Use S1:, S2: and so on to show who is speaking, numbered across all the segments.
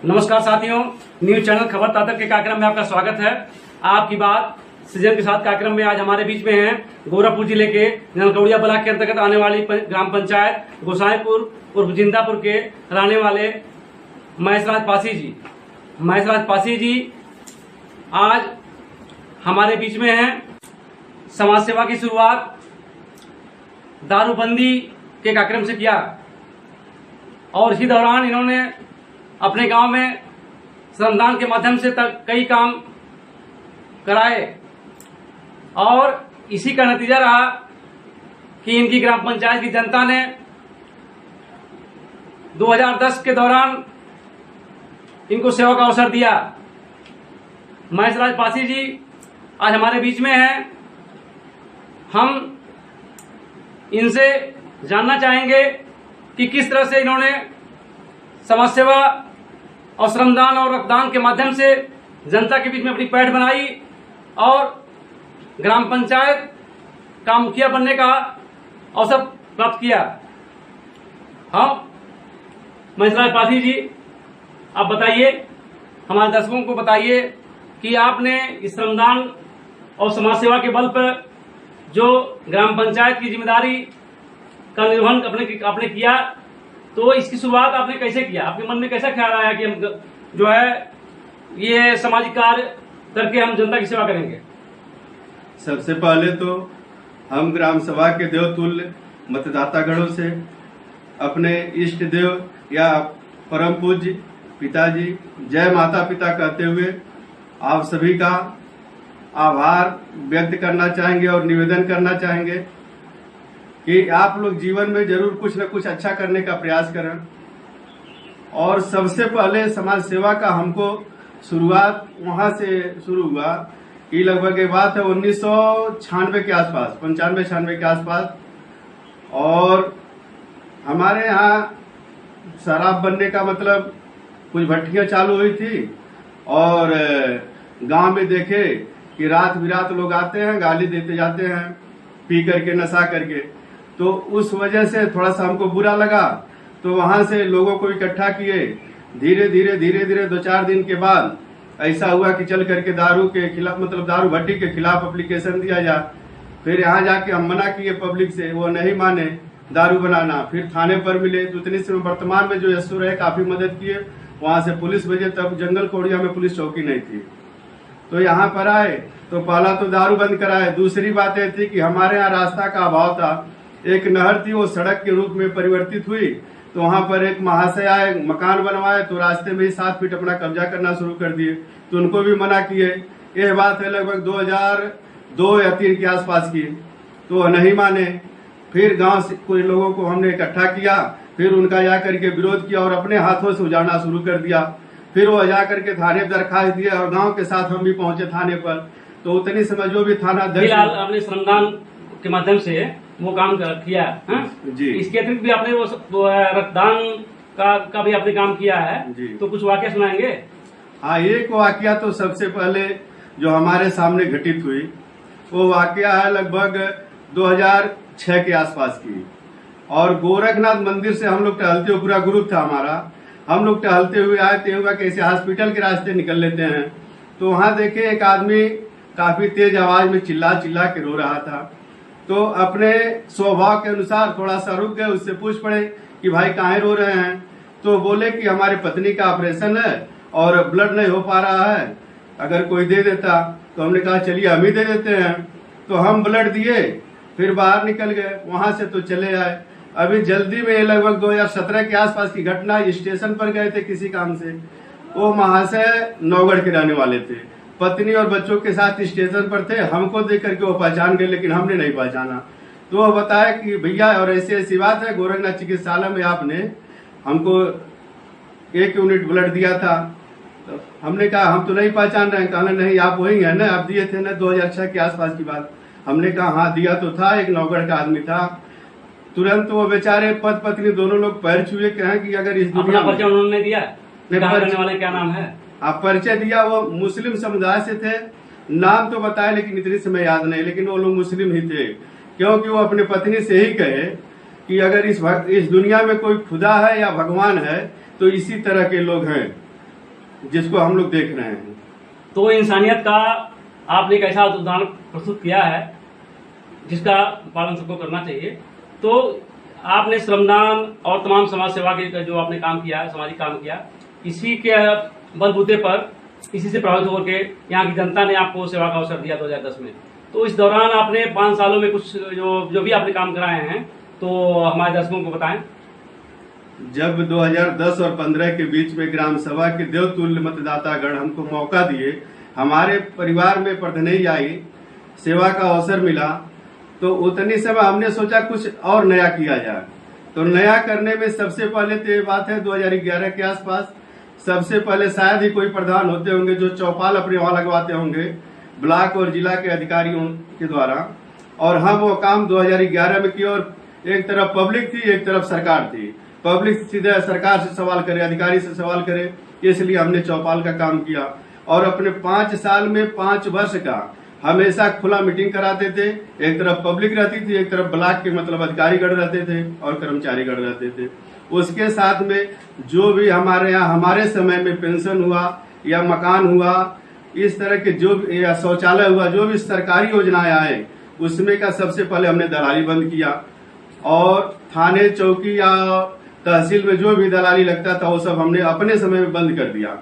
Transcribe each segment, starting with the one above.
S1: नमस्कार साथियों, news channel खबर तातक के कार्यक्रम में आपका स्वागत है। आपकी बात सृजन के साथ कार्यक्रम में आज हमारे बीच में हैं गोरखपुर जिले के नलकौड़िया ब्लॉक के अंतर्गत आने वाली ग्राम पंचायत गोसाईपुर और जिंदापुर के रहने वाले महेशराज पासी जी। महेशराज पासी जी आज हमारे बीच में हैं। समाज सेवा की शुरुआत दारूबंदी के कार्यक्रम से किया और इसी दौरान इन्होंने अपने गांव में श्रमदान के माध्यम से तक कई काम कराए और इसी का नतीजा रहा कि इनकी ग्राम पंचायत की जनता ने 2010 के दौरान इनको सेवा का अवसर दिया। महेशराज पासी जी आज हमारे बीच में हैं। हम इनसे जानना चाहेंगे कि किस तरह से इन्होंने समाज सेवा और श्रमदान और रक्तदान के माध्यम से जनता के बीच में अपनी पैठ बनाई और ग्राम पंचायत का मुखिया बनने का अवसर प्राप्त किया। हम महेशराज पासी जी, आप बताइए, हमारे दर्शकों को बताइए कि आपने इस श्रमदान और समाज सेवा के बल पर जो ग्राम पंचायत की जिम्मेदारी का निर्वहन आपने किया, तो इसकी शुरुआत आपने कैसे किया? आपके मन में कैसा ख्याल आया कि हम जो है ये सामाजिक कार्य करके हम जनता की सेवा करेंगे?
S2: सबसे पहले तो हम ग्राम सभा के देवतुल्य मतदातागणों से अपने इष्ट देव या परम पूज्य पिताजी जय माता पिता कहते हुए आप सभी का आभार व्यक्त करना चाहेंगे और निवेदन करना चाहेंगे कि आप लोग जीवन में जरूर कुछ न कुछ अच्छा करने का प्रयास करें। और सबसे पहले समाज सेवा का हमको शुरुआत वहां से शुरू हुआ कि लगभग ये बात है 1996 के आसपास, 95-96 के आसपास। और हमारे यहाँ शराब बनने का मतलब कुछ भट्टियां चालू हुई थी और गांव में देखे कि रात बिरात लोग आते हैं, गाली देते जाते हैं पी करके, नशा करके। तो उस वजह से थोड़ा सा हमको बुरा लगा, तो वहां से लोगों को इकट्ठा किए। धीरे धीरे 2-4 दिन के बाद ऐसा हुआ कि चल करके दारू के खिलाफ, मतलब दारू भट्टी के खिलाफ एप्लीकेशन दिया जाए। फिर यहाँ जाके हम मना किए पब्लिक से, वो नहीं माने दारू बनाना। फिर थाने पर मिले, तो इतनी से वर्तमान में जो एसओ रहे काफी मदद किए। वहां से पुलिस भेजे, तब जंगल कोड़िया में पुलिस चौकी नहीं थी। तो यहाँ पर आए तो पहला तो दारू बंद कराए। दूसरी बात यह थी कि हमारे यहाँ रास्ता का अभाव था। एक नहर थी, वो सड़क के रूप में परिवर्तित हुई। तो वहां पर एक महाशय आए, मकान बनवाए, तो रास्ते में ही 7 फीट अपना कब्जा करना शुरू कर दिए। तो उनको भी मना किए। यह बात है लगभग 2002 या 2003 के आसपास की। तो नहीं माने। फिर गांव से कुछ लोगों को हमने इकट्ठा किया, फिर उनका जाकर के विरोध किया और अपने हाथों से उजाड़ना शुरू कर दिया। फिर वो जाकर के थाने दरखास्त दिए और गांव के साथ हम भी पहुंचे थाने पर। तो उतनी समय जो भी थाना
S1: फिलहाल आपने श्रमदान के माध्यम से वो काम किया है
S2: जी।
S1: इसके अतिरिक्त भी आपने वो रक्तदान का भी आपने काम किया है जी। तो कुछ वाकया सुनाएंगे?
S2: हाँ, एक वाकया तो सबसे पहले जो हमारे सामने घटित हुई, वो वाकया है लगभग 2006 के आसपास की। और गोरखनाथ मंदिर से हम लोग टहलते हुए, पूरा ग्रुप था हमारा, हम लोग टहलते हुए आते हुए कैसे हॉस्पिटल के रास्ते निकल लेते हैं। तो वहां देखे एक आदमी काफी तेज आवाज में चिल्ला के रो रहा था। तो अपने स्वभाव के अनुसार थोड़ा सा रुक गए, उससे पूछ पड़े कि भाई काहे रो रहे हैं? तो बोले कि हमारे पत्नी का ऑपरेशन है और ब्लड नहीं हो पा रहा है, अगर कोई दे देता। तो हमने कहा चलिए हम ही दे देते हैं। तो हम ब्लड दिए, फिर बाहर निकल गए। वहां से तो चले आए। अभी जल्दी में लगभग 2017 के आसपास की घटना, स्टेशन पर गए थे किसी काम से। वो महाशय नौगढ़ के रहने वाले थे, पत्नी और बच्चों के साथ स्टेशन पर थे। हमको देख करके वो पहचान गए, लेकिन हमने नहीं पहचाना। तो वो बताया कि भैया और ऐसी बात है, गोरखनाथ चिकित्सालय में आपने हमको 1 यूनिट ब्लड दिया था। तो हमने कहा हम तो नहीं पहचान रहे हैं। कहना नहीं, आप वही है ना, आप दिए थे ना 2006 के आसपास की बात। हमने कहा हाँ दिया तो था, एक नौगढ़ का आदमी था। तुरंत वो बेचारे पति पत्नी दोनों लोग पैर छुए, कहे कि अगर इस दुनिया में
S1: उन्होंने दिया, वाले क्या नाम है?
S2: आप परिचय दिया, वो मुस्लिम समुदाय से थे। नाम तो बताया लेकिन इतनी समय याद नहीं, लेकिन वो लोग मुस्लिम ही थे। क्योंकि वो अपने पत्नी से ही कहे कि अगर इस दुनिया में कोई खुदा है या भगवान है तो इसी तरह के लोग हैं। जिसको हम लोग देख रहे हैं।
S1: तो इंसानियत का आपने एक ऐसा उदाहरण प्रस्तुत किया है जिसका पालन सबको करना चाहिए। तो आपने श्रमदान और तमाम समाज सेवा के जो आपने काम किया, सामाजिक काम किया, इसी के बलबूते पर, इसी से प्रभावित होकर के यहाँ की जनता ने आपको सेवा का अवसर दिया 2010 में। तो इस दौरान आपने 5 सालों में कुछ जो भी आपने काम कराए हैं तो हमारे दर्शकों को बताएं।
S2: जब 2010 और 15 के बीच में ग्राम सभा के देवतुल्य मतदातागण हमको मौका दिए, हमारे परिवार में प्रधनई आई, सेवा का अवसर मिला, तो उतनी समय हमने सोचा कुछ और नया किया जाए। तो नया करने में सबसे पहले तो ये बात है 2011 के आसपास सबसे पहले शायद ही कोई प्रधान होते होंगे जो चौपाल अपने वहां लगवाते होंगे ब्लॉक और जिला के अधिकारियों के द्वारा, और हम वो काम 2011 में किए। और एक तरफ पब्लिक थी, एक तरफ सरकार थी। पब्लिक सीधे सरकार से सवाल करे, अधिकारी से सवाल करे, इसलिए हमने चौपाल का काम किया। और अपने 5 साल में 5 वर्ष का हमेशा खुला मीटिंग कराते थे। एक तरफ पब्लिक रहती थी, एक तरफ ब्लॉक के मतलब अधिकारीगण रहते थे और कर्मचारीगण रहते थे। उसके साथ में जो भी हमारे यहाँ हमारे समय में पेंशन हुआ या मकान हुआ, इस तरह के जो या शौचालय हुआ, जो भी सरकारी योजनाएं आए, उसमें का सबसे पहले हमने दलाली बंद किया। और थाने, चौकी या तहसील में जो भी दलाली लगता था वो सब हमने अपने समय में बंद कर दिया।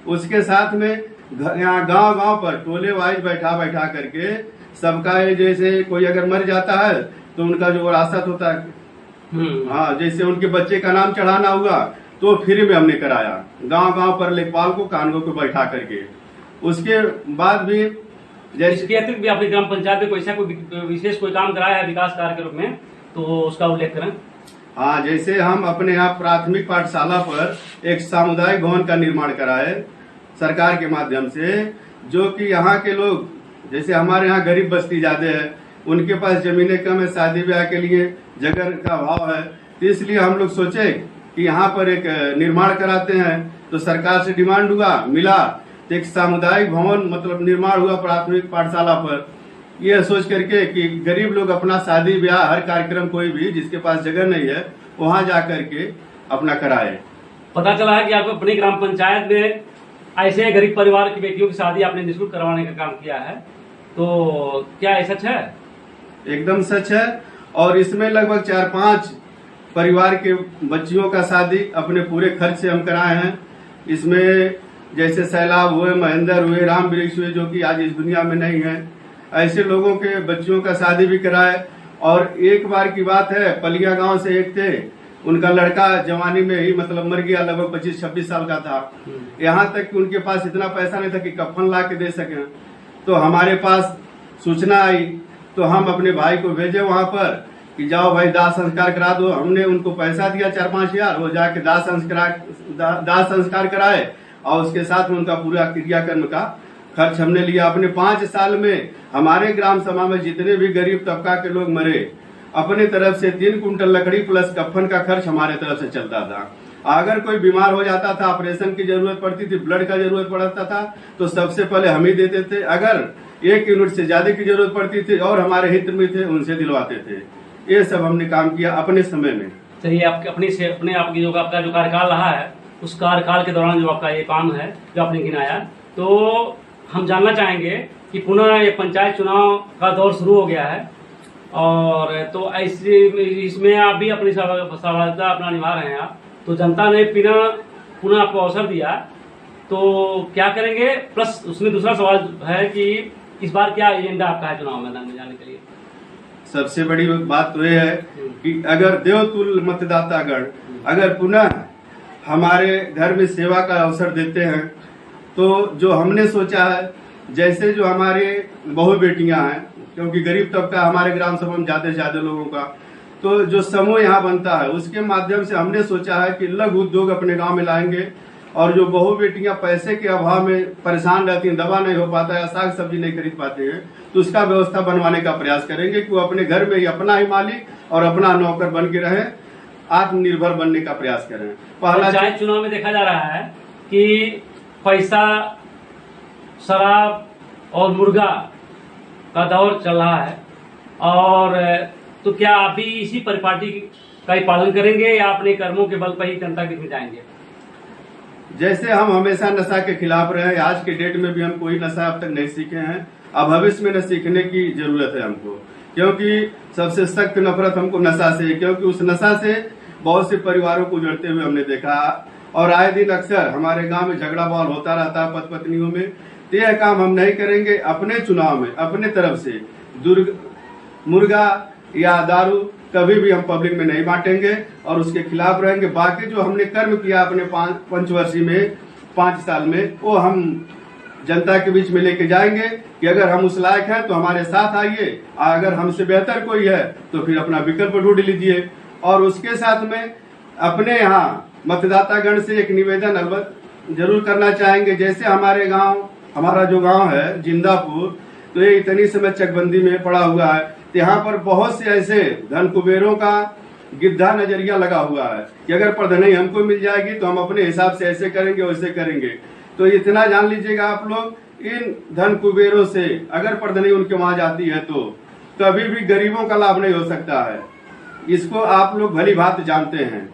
S2: उसके साथ में यहाँ गांव गांव पर टोले वाइज बैठा करके सबका, जैसे कोई अगर मर जाता है तो उनका जो विरासत होता है, हाँ, जैसे उनके बच्चे का नाम चढ़ाना हुआ तो फ्री में हमने कराया, गांव गांव पर लेखपाल को, कानूनों को बैठा करके। उसके बाद भी जैसे
S1: इसके अतिरिक्त भी आपने ग्राम पंचायत में कोई विशेष कोई काम कराया है विकास कार्य के रूप में, तो उसका उल्लेख करें।
S2: हाँ, जैसे हम अपने यहाँ प्राथमिक पाठशाला पर एक सामुदायिक भवन का निर्माण कराए सरकार के माध्यम से, जो कि यहाँ के लोग, जैसे हमारे यहाँ गरीब बस्ती ज्यादा है, उनके पास जमीनें कम है, शादी ब्याह के लिए जगह का अभाव है, तो इसलिए हम लोग सोचे कि यहाँ पर एक निर्माण कराते हैं। तो सरकार से डिमांड हुआ, मिला, तो एक सामुदायिक भवन मतलब निर्माण हुआ प्राथमिक पाठशाला पर। यह सोच करके कि गरीब लोग अपना शादी ब्याह, हर कार्यक्रम, कोई भी जिसके पास जगह नहीं है वहां जा करके अपना कराए।
S1: पता चला है कि आप अपनी ग्राम पंचायत में ऐसे गरीब परिवार की बेटियों की शादी आपने निःशुल्क करवाने का काम किया है, तो क्या ये सच है?
S2: एकदम सच है। और इसमें लगभग 4-5 परिवार के बच्चियों का शादी अपने पूरे खर्च से हम कराए हैं। इसमें जैसे सैलाब हुए, महेंद्र हुए, राम वृक्ष हुए, जो कि आज इस दुनिया में नहीं है, ऐसे लोगों के बच्चियों का शादी भी कराए। और एक बार की बात है, पलिया गांव से एक थे, उनका लड़का जवानी में ही मतलब मर गया, लगभग 25-26 साल का था। यहाँ तक कि उनके पास इतना पैसा नहीं था कि कफन ला के दे सके। तो हमारे पास सूचना आई, तो हम अपने भाई को भेजे वहां पर कि जाओ भाई दाह संस्कार करा दो। हमने उनको पैसा दिया 4-5 हजार, वो जाके दाह संस्कार कराए और उसके साथ में उनका पूरा क्रियाकर्म का खर्च हमने लिया। अपने 5 साल में हमारे ग्राम सभा में जितने भी गरीब तबका के लोग मरे, अपने तरफ से 3 कुंटल लकड़ी प्लस कफन का खर्च हमारे तरफ से चलता था। अगर कोई बीमार हो जाता था, ऑपरेशन की जरूरत पड़ती थी, ब्लड का जरूरत पड़ता था, तो सबसे पहले हम ही देते थे। अगर 1 यूनिट से ज्यादा की जरूरत पड़ती थी और हमारे हित में थे, उनसे दिलवाते थे। ये सब हमने काम किया अपने समय में।
S1: चलिए, अपने आपकी जो आपका जो कार्यकाल रहा है, उस कार्यकाल के दौरान जो आपका ये काम है जो आपने गिनाया, तो हम जानना चाहेंगे कि पुनः ये पंचायत चुनाव का दौर शुरू हो गया है, और तो ऐसे इसमें आप भी अपनी सहभागिता अपना निभा रहे हैं आप, तो जनता ने पुनः आपको अवसर दिया, तो क्या करेंगे? प्लस उसमें दूसरा सवाल है कि इस बार क्या एजेंडा आपका है चुनाव मैदान में जाने के लिए?
S2: सबसे बड़ी बात तो ये है कि अगर देवतुल्य मतदातागण अगर पुनः हमारे घर में सेवा का अवसर देते हैं, तो जो हमने सोचा है, जैसे जो हमारे बहु बेटियां हैं, क्योंकि गरीब तबका हमारे ग्राम सभा में ज्यादा से ज्यादा लोगों का, तो जो समूह यहाँ बनता है उसके माध्यम से हमने सोचा है कि लघु उद्योग अपने गांव में लाएंगे। और जो बहु बेटियां पैसे के अभाव में परेशान रहती हैं, दवा नहीं हो पाता है, साग सब्जी नहीं खरीद पाते हैं, तो उसका व्यवस्था बनवाने का प्रयास करेंगे कि वो अपने घर में ही अपना ही मालिक और अपना नौकर बन के रहे, आत्मनिर्भर बनने का प्रयास करें।
S1: पंचायत चुनाव में देखा जा रहा है कि पैसा, शराब और मुर्गा का दौर चल रहा है, और तो क्या आप भी इसी परिपाटी का ही पालन करेंगे या अपने कर्मों के बल पर ही जनता के बीच जाएंगे?
S2: जैसे हम हमेशा नशा के खिलाफ रहे हैं, आज के डेट में भी हम कोई नशा अब तक नहीं सीखे हैं, अब भविष्य में न सीखने की जरूरत है हमको, क्योंकि सबसे सख्त नफरत हमको नशा से है, क्योंकि उस नशा से बहुत से परिवारों को उजड़ते हुए हमने देखा और आए दिन अक्सर हमारे गांव में झगड़ा बवाल होता रहता है पति पत्नियों में। तो यह काम हम नहीं करेंगे। अपने चुनाव में अपने तरफ से मुर्गा या दारू कभी भी हम पब्लिक में नहीं बांटेंगे और उसके खिलाफ रहेंगे। बाकी जो हमने कर्म किया अपने पंचवर्षीय में 5 साल में, वो हम जनता के बीच में लेके जाएंगे कि अगर हम उस लायक हैं तो हमारे साथ आइए, अगर हमसे बेहतर कोई है तो फिर अपना विकल्प ढूंढ लीजिए। और उसके साथ में अपने यहाँ मतदातागण से एक निवेदन अलबत्त जरूर करना चाहेंगे। जैसे हमारा जो गांव है जिंदापुर, तो ये इतनी समय चकबंदी में पड़ा हुआ है, तो यहाँ पर बहुत से ऐसे धन कुबेरों का गिद्धा नजरिया लगा हुआ है कि अगर प्रधनई हमको मिल जाएगी तो हम अपने हिसाब से ऐसे करेंगे वैसे करेंगे। तो इतना जान लीजिएगा आप लोग, इन धन कुबेरों से अगर प्रधनई उनके वहां जाती है तो कभी भी गरीबों का लाभ नहीं हो सकता है। इसको आप लोग भली भांत जानते हैं।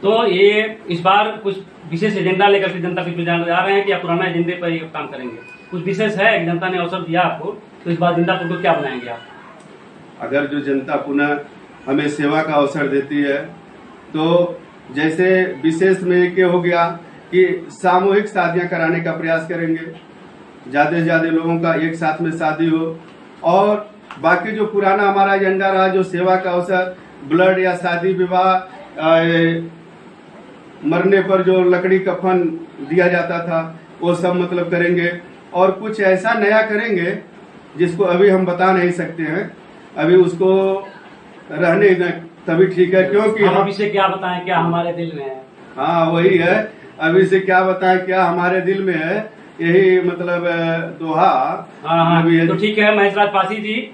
S1: तो ये इस बार कुछ विशेष एजेंडा लेकर के जनता को जाने जा रहे हैं कि आप पुराना एजेंडे पर ये काम करेंगे? कुछ विशेष है, जनता ने अवसर दिया आपको, तो इस बार जिंदापुर को क्या बनाएंगे आप?
S2: अगर जो जनता पुनः हमें सेवा का अवसर देती है तो जैसे विशेष में एक हो गया कि सामूहिक शादियां कराने का प्रयास करेंगे, ज्यादा से ज्यादा लोगों का एक साथ में शादी हो। और बाकी जो पुराना हमारा एजेंडा रहा, जो सेवा का अवसर, ब्लड या शादी विवाह, मरने पर जो लकड़ी कफन दिया जाता था, वो सब मतलब करेंगे। और कुछ ऐसा नया करेंगे जिसको अभी हम बता नहीं सकते हैं, अभी उसको रहने दें तभी ठीक है, क्योंकि
S1: हम अभी से क्या बताएं क्या हमारे दिल में है।
S2: हाँ वही है, अभी से क्या बताएं क्या हमारे दिल में है, यही मतलब दोहा।
S1: हाँ, तो ठीक है महेश पासी जी,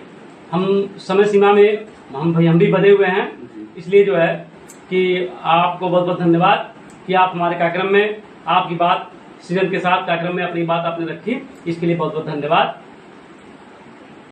S1: हम समय सीमा में हम भी बंधे हुए हैं, इसलिए जो है कि आपको बहुत बहुत धन्यवाद कि आप हमारे कार्यक्रम में आपकी बात सृजन के साथ कार्यक्रम में अपनी बात आपने रखी, इसके लिए बहुत बहुत धन्यवाद।